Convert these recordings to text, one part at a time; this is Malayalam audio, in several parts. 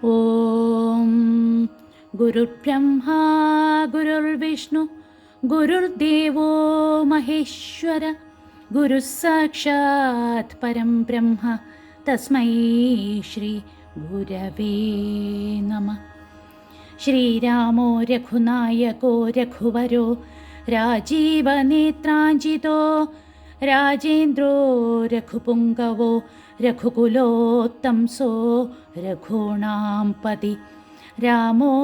ഓം ഗുരുർബ്രഹ്മാ ഗുരുർവിഷ്ണു ഗുരുർദേവോ മഹേശ്വര ഗുരു സാക്ഷാത് പരം ബ്രഹ്മ തസ്മൈ ശ്രീ ഗുരവേ നമഃ. ശ്രീരാമോ രഘുനായകോ രഘുവരോ രാജീവനേത്രാഞ്ജിതോ രാജേന്ദ്രോ രഘുപുങ്കവോ രഘുകുലോത്തംസോ രഘൂണാം പതി രാമോ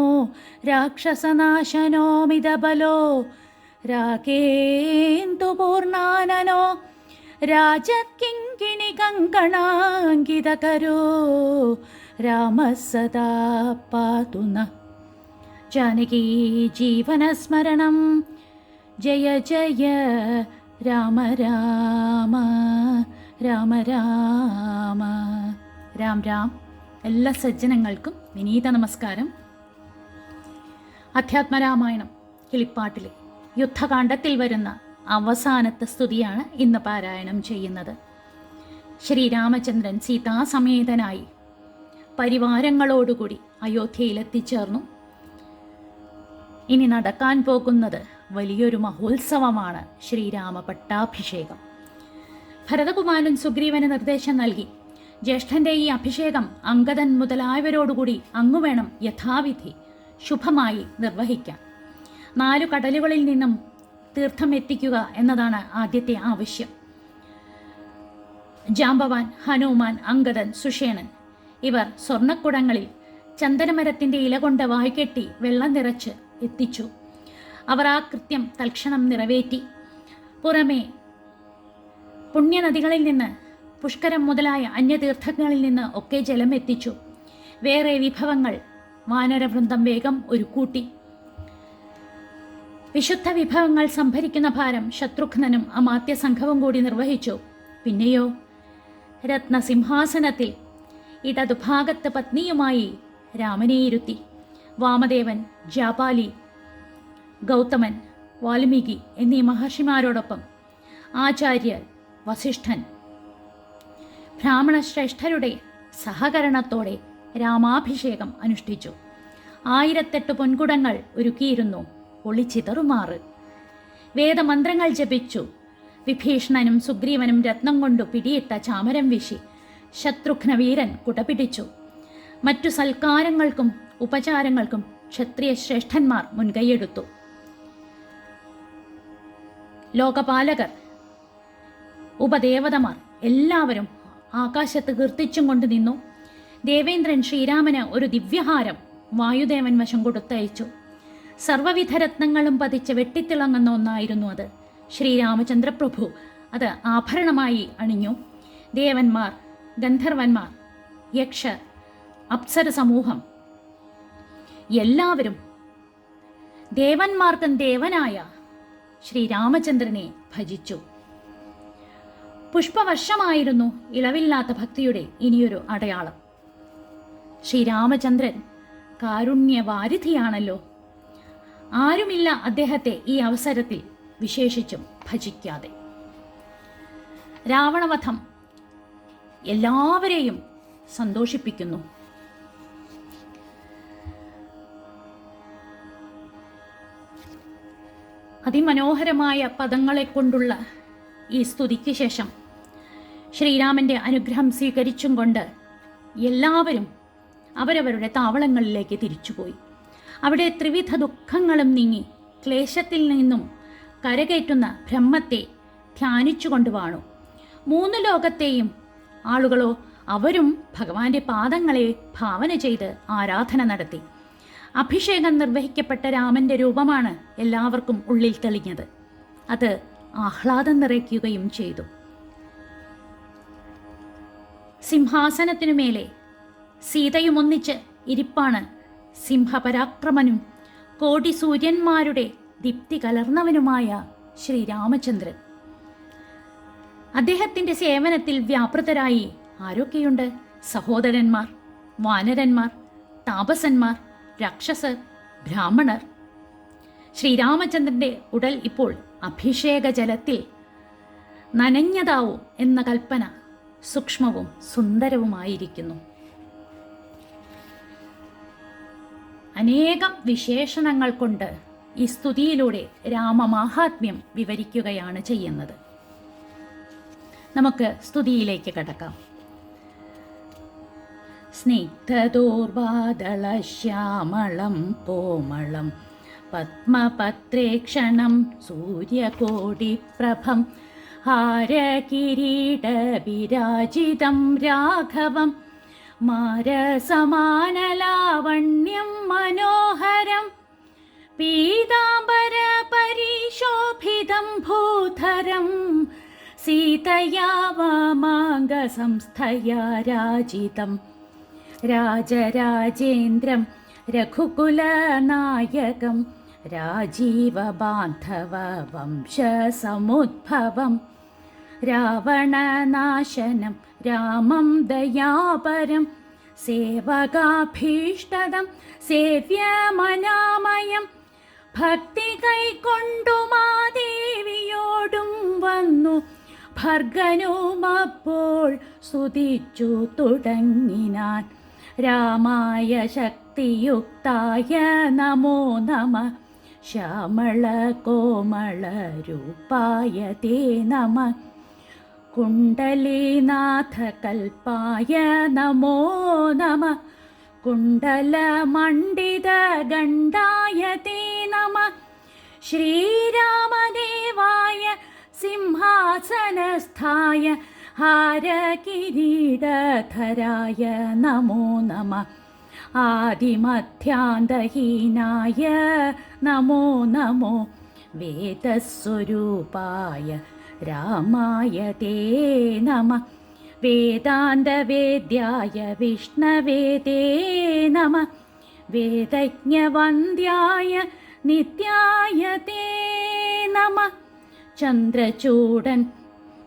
രാക്ഷസനാശനോമിതബലോ രാഗേന്ദുപൂർണാനനോ രാജകിങ്കിണി കങ്കണാങ്കിതകരോ രാമ സദാ പാതു നഃ. ജാനകീ ജീവനസ്മരണം ജയ ജയ രാമ രാമ രാമ രാമ. രാം രാം. എല്ലാ സജ്ജനങ്ങൾക്കും വിനീത നമസ്കാരം. അധ്യാത്മരാമായണം കിളിപ്പാട്ടിലെ യുദ്ധകാണ്ഡത്തിൽ വരുന്ന അവസാനത്തെ സ്തുതിയാണ് ഇന്ന് പാരായണം ചെയ്യുന്നത്. ശ്രീരാമചന്ദ്രൻ സീതാസമേതനായി പരിവാരങ്ങളോടുകൂടി അയോധ്യയിലെത്തിച്ചേർന്നു. ഇനി നടക്കാൻ പോകുന്നത് വലിയൊരു മഹോത്സവമാണ്, ശ്രീരാമ പട്ടാഭിഷേകം. ഭരതകുമാരൻ സുഗ്രീവന് നിർദ്ദേശം നൽകി, ജ്യേഷ്ഠന്റെ ഈ അഭിഷേകം അംഗദൻ മുതലായവരോടുകൂടി അങ്ങു വേണം യഥാവിധി ശുഭമായി നിർവഹിക്കാൻ. 4 കടലുകളിൽ നിന്നും തീർത്ഥം എത്തിക്കുക എന്നതാണ് ആദ്യത്തെ ആവശ്യം. ജാംബവാൻ, ഹനുമാൻ, അംഗദൻ, സുഷേണൻ ഇവർ സ്വർണ്ണക്കുടങ്ങളിൽ ചന്ദനമരത്തിന്റെ ഇല കൊണ്ട് വായ്കെട്ടി വെള്ളം നിറച്ച് എത്തിച്ചു. അവർ ആ കൃത്യം തൽക്ഷണം നിറവേറ്റി. പുറമേ പുണ്യനദികളിൽ നിന്ന്, പുഷ്കരം മുതലായ അന്യതീർത്ഥങ്ങളിൽ നിന്ന് ഒക്കെ ജലം എത്തിച്ചു. വേറെ വിഭവങ്ങൾ വാനരവൃന്ദം വേഗം ഒരു കൂട്ടി. വിശുദ്ധ വിഭവങ്ങൾ സംഭരിക്കുന്ന ഭാരം ശത്രുഘ്നനും അമാത്യ സംഘവും കൂടി നിർവഹിച്ചു. പിന്നെയോ രത്നസിംഹാസനത്തിൽ ഇടതുഭാഗത്ത് പത്നിയുമായി രാമനെ ഇരുത്തി. വാമദേവൻ, ജാപാലി, ഗൗതമൻ, വാൽമീകി എന്നീ മഹർഷിമാരോടൊപ്പം ആചാര്യർ, വസിഷ്ഠൻ, ബ്രാഹ്മണശ്രേഷ്ഠരുടെ സഹകരണത്തോടെ രാമാഭിഷേകം അനുഷ്ഠിച്ചു. 1008 പൊൻകുടങ്ങൾ ഒരുക്കിയിരുന്നു, ഒളിച്ചിതറുമാറ്. വേദമന്ത്രങ്ങൾ ജപിച്ചു. വിഭീഷണനും സുഗ്രീവനും രത്നം കൊണ്ടു പിടിയിട്ട ചാമരം വീശി ശത്രുഘ്നവീരൻ കുടപിടിച്ചു. മറ്റു സൽക്കാരങ്ങൾക്കും ഉപചാരങ്ങൾക്കും ക്ഷത്രിയ ശ്രേഷ്ഠന്മാർ മുൻകൈയെടുത്തു. ലോകപാലകർ, ഉപദേവതമാർ എല്ലാവരും ആകാശത്ത് കീർത്തിച്ചും കൊണ്ട് നിന്നു. ദേവേന്ദ്രൻ ശ്രീരാമന് ഒരു ദിവ്യഹാരം വായുദേവൻ വശം കൊടുത്തയച്ചു. സർവ്വവിധ രത്നങ്ങളും പതിച്ച് വെട്ടിത്തിളങ്ങുന്ന ഒന്നായിരുന്നു അത്. ശ്രീരാമചന്ദ്രപ്രഭു അത് ആഭരണമായി അണിഞ്ഞു. ദേവന്മാർ, ഗന്ധർവന്മാർ, യക്ഷർ, അപ്സര സമൂഹം എല്ലാവരും ദേവന്മാർക്കും ദേവനായ ശ്രീരാമചന്ദ്രനെ ഭജിച്ചു. പുഷ്പവർഷമായിരുന്നു ഇളവില്ലാത്ത ഭക്തിയുടെ ഇനിയൊരു അടയാളം. ശ്രീരാമചന്ദ്രൻ കാരുണ്യവാരിധിയാണല്ലോ. ആരുമില്ല അദ്ദേഹത്തെ ഈ അവസരത്തിൽ വിശേഷിച്ചും ഭജിക്കാതെ. രാവണവധം എല്ലാവരെയും സന്തോഷിപ്പിക്കുന്നു. അതിമനോഹരമായ പദങ്ങളെ കൊണ്ടുള്ള ഈ സ്തുതിക്ക് ശേഷം ശ്രീരാമൻ്റെ അനുഗ്രഹം സ്വീകരിച്ചും കൊണ്ട് എല്ലാവരും അവരവരുടെ താവളങ്ങളിലേക്ക് തിരിച്ചുപോയി. അവിടെ ത്രിവിധ ദുഃഖങ്ങളും നീങ്ങി ക്ലേശത്തിൽ നിന്നും കരകയറ്റുന്ന ബ്രഹ്മത്തെ ധ്യാനിച്ചുകൊണ്ട് വാണു. 3 ലോകത്തെയും ആളുകളോ അവരും ഭഗവാന്റെ പാദങ്ങളെ ഭാവന ചെയ്ത് ആരാധന നടത്തി. അഭിഷേകം നിർവഹിക്കപ്പെട്ട രാമന്റെ രൂപമാണ് എല്ലാവർക്കും ഉള്ളിൽ തെളിഞ്ഞത്. അത് ആഹ്ലാദം നിറയ്ക്കുകയും ചെയ്തു. സിംഹാസനത്തിനുമേലെ സീതയുമൊന്നിച്ച് ഇരിപ്പാണ് സിംഹപരാക്രമനും കോടി സൂര്യന്മാരുടെ ദീപ്തി കലർന്നവനുമായ ശ്രീരാമചന്ദ്രൻ. അദ്ദേഹത്തിൻ്റെ സേവനത്തിൽ വ്യാപൃതരായി ആരൊക്കെയുണ്ട്? സഹോദരന്മാർ, വാനരന്മാർ, താപസന്മാർ, രാക്ഷസർ, ബ്രാഹ്മണർ. ശ്രീരാമചന്ദ്രൻ്റെ ഉടൽ ഇപ്പോൾ അഭിഷേക ജലത്തിൽ നനഞ്ഞതാവൂ എന്ന കൽപ്പന സൂക്ഷ്മവും സുന്ദരവുമായിരിക്കുന്നു. അനേകം വിശേഷണങ്ങൾ കൊണ്ട് ഈ സ്തുതിയിലൂടെ രാമമാഹാത്മ്യം വിവരിക്കുകയാണ് ചെയ്യുന്നത്. നമുക്ക് സ്തുതിയിലേക്ക് കടക്കാം. സ്നിഗ്ധദോർവാദളശ്യാമളം കോമളം പത്മപത്രേക്ഷണം സൂര്യകോടിപ്രഭം ഹാരകിരീടവിരാജിതം രാഘവം മാരസമാനലാവണ്യം മനോഹരം പീതാംബരപരിശോഭിതം ഭൂധരം സീതയാ വാമാംഗസംസ്ഥയാ രാജിതം രാജരാജേന്ദ്രം രഘുകുലനായകം രാജീവബാന്ധവ വംശസമുദ്ഭവം രാവണനാശനം രാമം ദയാപരം സേവകാഭീഷ്ടദം സേവ്യമനാമയം ഭക്തി കൈക്കൊണ്ടു മാദേവിയോടും വന്നു ഭർഗനുമപ്പോൾ സ്തുതിച്ചു തുടങ്ങിനാൻ. രാമായ ശക്തിയുക്തായ നമോ നമ ശ്യാമള കോമള രൂപായ തേ നമ കുണ്ടലീനാഥ കൽപ്പായ നമോ നമ കുണ്ടലമണ്ഡിത ഗണ്ഡായ തേ നമ ശ്രീരാമദേവായ സിംഹാസനസ്ഥായ ഹാരകിരീടധരായ നമോ നമ ആദിമധ്യാന്തഹീനായ നമോ നമോ വേദസ്വരൂപായ രാമായ തേ നമ വേദാന്തവേദ്യായ വിഷ്ണവേ തേ നമ വേദജ്ഞവന്ദ്യായ നിത്യായ തേ നമ ചന്ദ്രചൂടൻ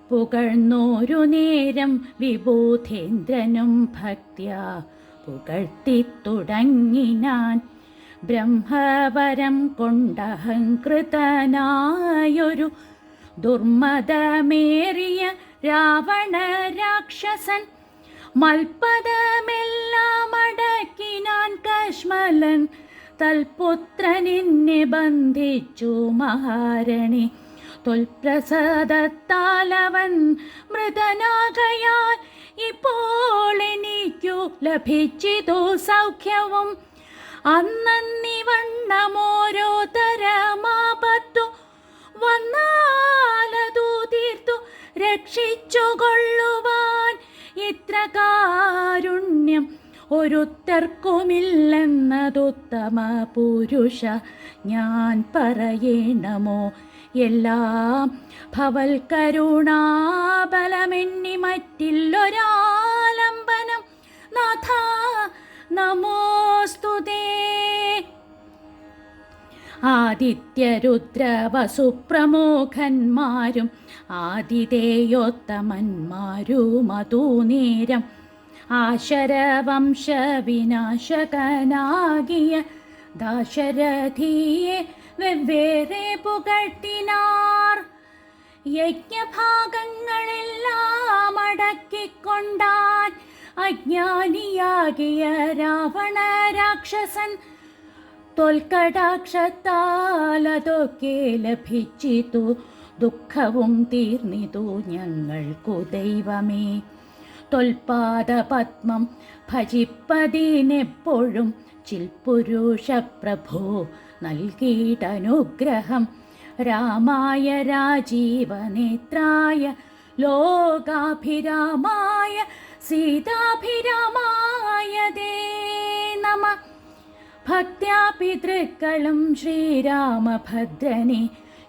പുകഴ്ന്നോരു നേരം വിബോധേന്ദ്രനും ഭക്ത്യാ പുകഴ്ത്തിത്തുടങ്ങിനാൻ. ബ്രഹ്മവരം കൊണ്ടഹങ്കൃതനായൊരു ദുർമതമേറിയ രാവണ രാക്ഷസൻ മൽപദമെല്ലാം അടക്കിനാൻ കശ്മലൻ തൽപുത്രനിന്നെ ബന്ധിച്ചു മഹാരണി തൊൽപ്രസാദത്താലവൻ മൃതനാകയാൽ ഇപ്പോൾ എനിക്കു ലഭിച്ചിതു സൗഖ്യവും അന്നീവണ്ണമോരോ തരമാപത്തു വന്നാലതു തീർത്തു രക്ഷിച്ചുകൊള്ളുവാൻ ഇത്ര കാരുണ്യം ഒരുത്തർക്കുമില്ലെന്നതുത്തമ പുരുഷ ഞാൻ പറയണമോ എല്ലാം ഭവൽ കരുണാബലമെന്നി മറ്റില്ലൊരാലംബനം നാഥ നമോസ്തുതേ. ആദിത്യരുദ്രവസുപ്രമുഖന്മാരും ആതിഥേയോത്തമന്മാരുമതൂനേരം ആശരവംശവിനാശകനാകിയ ദാശരഥിയെ വെവ്വേറെ പുകഴ്ത്തിനാർ. യജ്ഞഭാഗങ്ങളെല്ലാം അടക്കിക്കൊണ്ടാൻ അജ്ഞാനിയാകിയ രാവണ രാക്ഷസൻ തൊൽക്കടാക്ഷത്താലതൊക്കെ ലഭിച്ചിതു ദുഃഖവും തീർന്നിതു ഞങ്ങൾക്കു ദൈവമേ. തൊൽപാദപത്മം ഭജിപ്പതിനെപ്പോഴും ചിൽപുരുഷ പ്രഭോ നൽകിയിട്ടനുഗ്രഹം രാമായ രാജീവനേത്രായ ലോകാഭിരാമായ സീതാഭിരാമായ ദേ നമ. ഭക്ത്യാ പിതൃക്കളും ശ്രീരാമഭദ്രനെ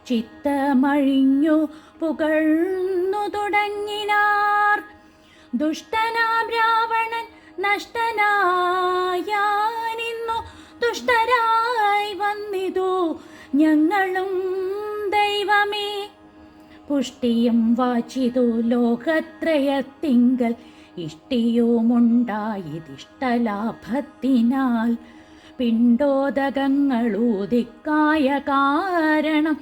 ചിത്തമഴിഞ്ഞു പുകഴ്ന്നു തുടങ്ങിനാർ. ദുഷ്ടനാം രാവണൻ നഷ്ടനായാനിന്നു ദുഷ്ടരായി വന്നിതു ഞങ്ങളും ദൈവമേ. പുഷ്ടിയും വാച്ചിതു ലോകത്രയത്തിങ്കൽ ഇഷ്ടിയുമുണ്ടായതിഷ്ടലാഭത്തിനാൽ പിണ്ടോദകങ്ങളൂതിക്കായ കാരണം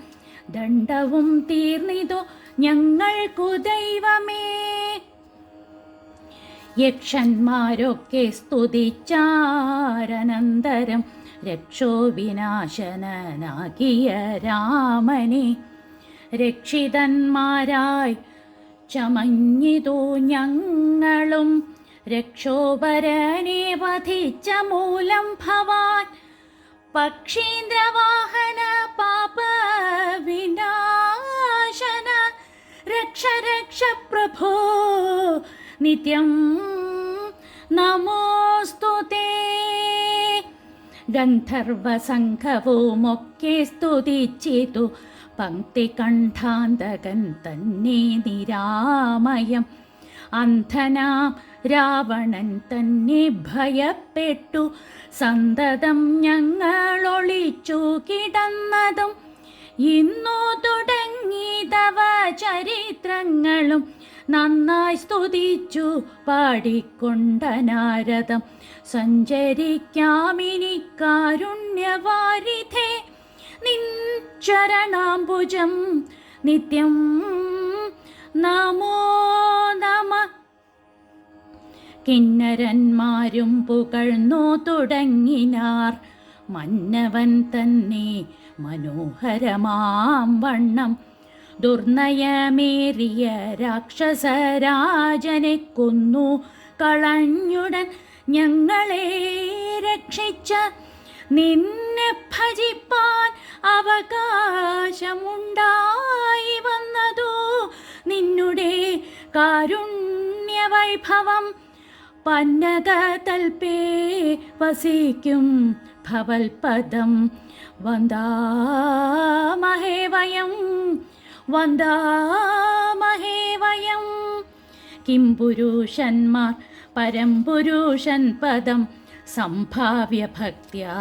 ദണ്ഡവും തീർന്നിതു ഞങ്ങൾക്കു ദൈവമേ. യക്ഷന്മാരൊക്കെ സ്തുതിച്ചാരനന്തരം രക്ഷോവിനാശനാകിയ രാമനെ രക്ഷിതന്മാരായി ചമഞ്ഞിതു ഞങ്ങളും. രക്ഷോപരനെ വധിച്ച മൂലം ഭവാൻ പക്ഷീന്ദ്രവാഹന പാപവിനാശന രക്ഷ രക്ഷ പ്രഭോ നിത്യം നമോസ്തുതേ. ഗന്ധർവസംഘവുമൊക്കെ സ്തുതിച്ചിതു പങ്ക്തികണ്ഠാന്തകൻ തന്നെ നിരാമയം. അന്ധനാം രാവണൻ തന്നെ ഭയപ്പെട്ടു സന്തതം ഞങ്ങളൊളിച്ചു കിടന്നതും. ഇന്നു തുടങ്ങി തവ ചരിത്രങ്ങളും നന്നായി സ്തുതിച്ചു പാടിക്കൊണ്ട നാരദം. സഞ്ചരിക്കാമിനി കാരുണ്യവാരിധേ നിൻ ചരണാംബുജം നിത്യം നമോ നമ. കിന്നരന്മാരും പുകഴ്ന്നു തുടങ്ങിനാർ മന്നവൻ തന്നെ മനോഹരമാം വണ്ണം. ദുർനയമേറിയ രാക്ഷസരാജനെ കൊന്നു കളഞ്ഞുടൻ ഞങ്ങളെ രക്ഷിച്ച നിന്നെ ഭജിപ്പാൻ അവകാശമുണ്ടായി വന്നതു നിന്നുടെ കാരുണ്യവൈഭവം. പന്നകതൽപേ വസിക്കും ഭവൽപദം വന്ദാമഹേ വയം വന്ദാമഹേ വയം. കിം പുരുഷന്മാർ പരംപുരുഷൻ പദം സംഭാവ്യ ഭക്ത്യാ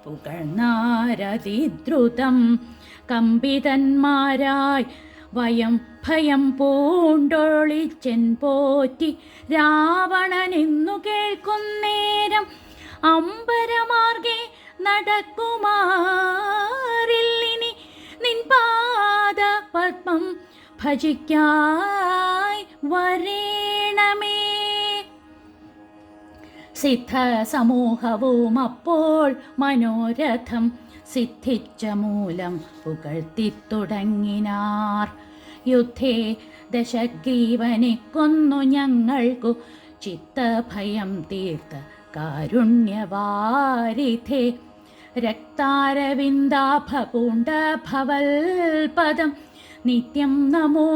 പുകഴ്ന്നാരതിദ്രുതം. കമ്പിതന്മാരായി വയം ഭയം പൂണ്ടൊളിച്ചെൻ പോറ്റി രാവണനെന്നു കേൾക്കുന്നേരം അമ്പരമാർഗെ നടക്കുമാറില്ലിനി നിൻ പാദ പത്മം ഭജിക്കായി വരേണമേ. സിദ്ധ സമൂഹവും അപ്പോൾ മനോരഥം സിദ്ധിച്ച മൂലം പുകഴ്ത്തിത്തുടങ്ങിനാർ. യുദ്ധേ ദശഗ്രീവനെ കൊന്നു ഞങ്ങൾക്കു ചിത്തഭയം തീർത്ത കാരുണ്യവാരിധേ. രക്താരവിന്ദാഭപൂണ്ട ഭവൽപദം നിത്യം നമോ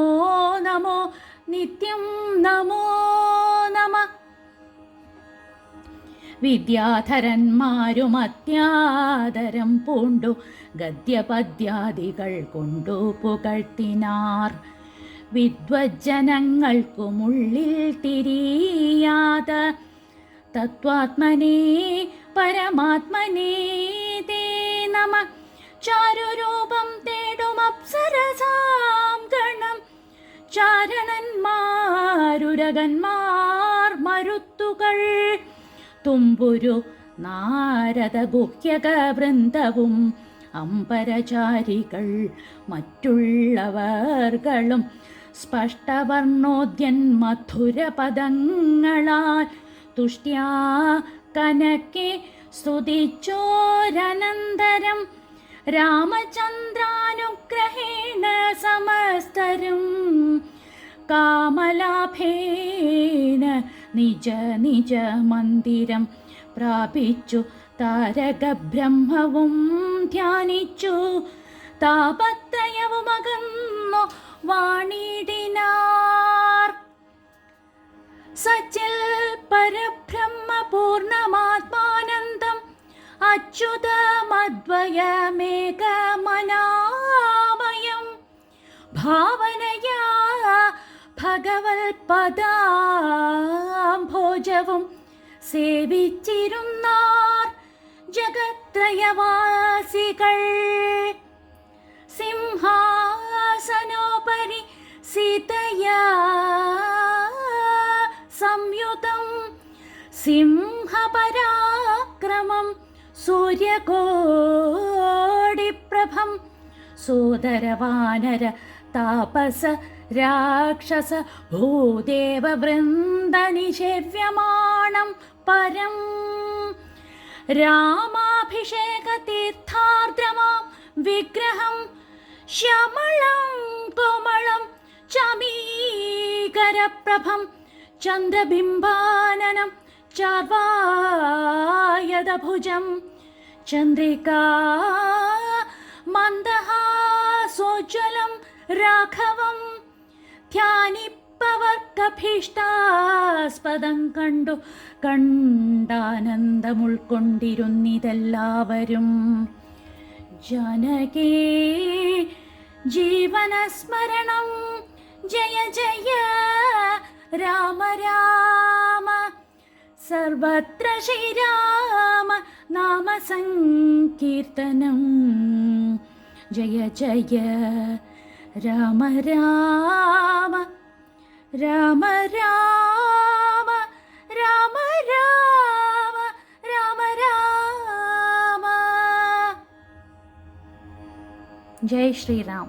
നമോ നിത്യം നമോ നമ. വിദ്യാധരന്മാരും അത്യാദരം പൂണ്ടു ഗദ്യപദ്യാദികൾ കൊണ്ടു പുകഴ്ത്തിനാർ. വിദ്വജ്ജനങ്ങൾക്കുമുള്ളിൽ തിരിയാത തത്വാത്മനേ പരമാത്മനേ തേ നമ. ചാരുരൂപം തേടും അപ്സരസാം ഗണം ചാരണന്മാരുരകന്മാർ മരുത്തുകൾ. തുമ്പുരു നാരദ ഗുഹ്യക വൃന്ദവും അമ്പരചാരികൾ മറ്റുള്ളവർകളും സ്പഷ്ടവർണ്ണോദ്യൻ മധുരപദങ്ങളാൽ തുഷ്ട്യാ കനക്കെ സ്തുതിച്ചോരനന്തരം രാമചന്ദ്രാനുഗ്രഹേണ സമസ്തരും കാമലാഭേന നിജ നിജ മന്ദിരം പ്രാപിച്ചു. താരകബ്രഹ്മവും ധ്യാനിച്ചു താപത്രയവുമകന്നു വാണിടിനാർ. സച്ചിൽ പരബ്രഹ്മപൂർണമാത്മാനന്ദം അച്യുതമദ്വയമേകമനാമയം ഭാവനയാ ഭഗവത്പദാംഭോജവും സേവിച്ചിരുന്നാർ ജഗത്രയവാസികൾ. സിംഹാസനോപരി സീതയാ സംയുതം സിംഹപരാക്രമം സൂര്യകോടിപ്രഭം സോദരവാനര താപസ രാക്ഷസ ഭൂദേവവൃന്ദനിഷേവ്യമാണം പരം രാമാഭീഷ്ട രുദ്രാഭിഷേകതീർത്ഥാർദ്രമാം വിഗ്രഹം ശ്യാമളം കോമളം ചമീകരപ്രഭം ചന്ദ്രബിംബാനനം ചാർവായതഭുജം ചന്ദ്രികാ മന്ദഹാസോജ്വലം രാഘവം ധ്യാനിപ്പവർക്കഭീഷ്ടാസ്പദം കണ്ടു കണ്ടാനന്ദമുൾക്കൊണ്ടിരുന്നിതെല്ലാവരും. ജനകേ ജീവനസ്മരണം ജയ ജയ രാമ രാമ സർവത്ര ശ്രീരാമ നാമസങ്കീർത്തനം ജയ ജയ രാമ രാമ രാമ രാമ രാമ രാമ രാമ രാമ. ജയ് ശ്രീറാം.